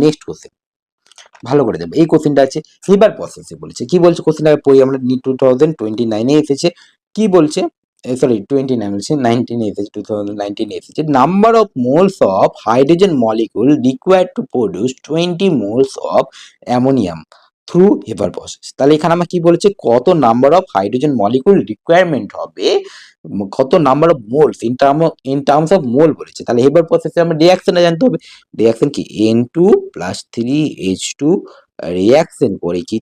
Next question ভালো করে দেবো। এই কোশ্চেনটা আছে হেবার প্রসেসে বলেছে। কি বলছে কোশ্চেনটা পড়ি আমরা, 2029 এসেছে। কি বলছে, সরি 29 বলছে, 19 এসেছে, 2019 এসেছে। Number of moles of hydrogen molecule required to produce 20 moles of ammonium through Haber process. তাহলে এখানে আমার কি বলেছে, কত number of hydrogen molecule requirement হবে, কত number of moles in terms of mole বলেছে। তাহলে হেবার প্রসেসে আমরা রিয়াকশনটা জানতে হবে। রিয়াকশন কি, N2 + 3H2 রিয়াকশন করে কি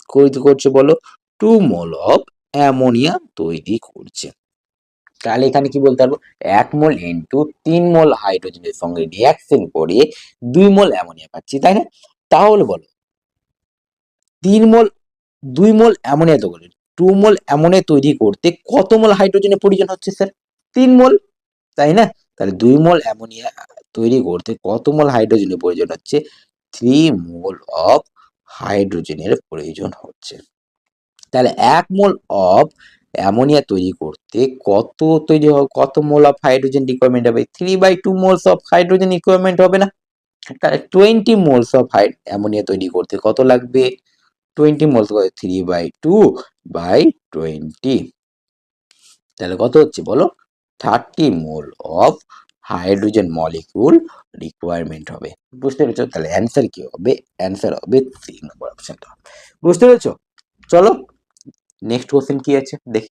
করছে বলো, 2 মোল অফ অ্যামোনিয়া তৈরি করছে। তাহলে এখানে কি বলতে পারবো, 1 মোল N2 3 মোল হাইড্রোজেনের সঙ্গে রিয়াকশন করে 2 মোল অ্যামোনিয়া পাচ্ছি, তাই না? তাহলে বলো 3 মোল 2 মোল অ্যামোনিয়া তো বলে 2 মোল অ্যামোনিয়া তৈরি করতে কত মোল হাইড্রোজেনের প্রয়োজন হচ্ছে স্যার? 3 মোল, তাই না? তাহলে 2 মোল অ্যামোনিয়া তৈরি করতে কত মোল হাইড্রোজেনের প্রয়োজন হচ্ছে? 3 মোল অফ হাইড্রোজেনের প্রয়োজন হচ্ছে। তাহলে 1 মোল অফ অ্যামোনিয়া তৈরি করতে কত মোল অফ হাইড্রোজেন রিকোয়ারমেন্ট হবে? 3/2 মোলস অফ হাইড্রোজেন রিকোয়ারমেন্ট হবে না? তাহলে 20 মোলস অফ অ্যামোনিয়া তৈরি করতে কত লাগবে? 20 মোলস করে 3/2/20, তাহলে কত হচ্ছে বলো? 30 mole of hydrogen molecule requirement হবে। বুঝতে পেরেছো? তাহলে অ্যান্সার কি হবে? অ্যান্সার হবে 3 নম্বর অপশনটা। বুঝতে পেরেছো? চলো নেক্সট কোশ্চেন কি আছে দেখি।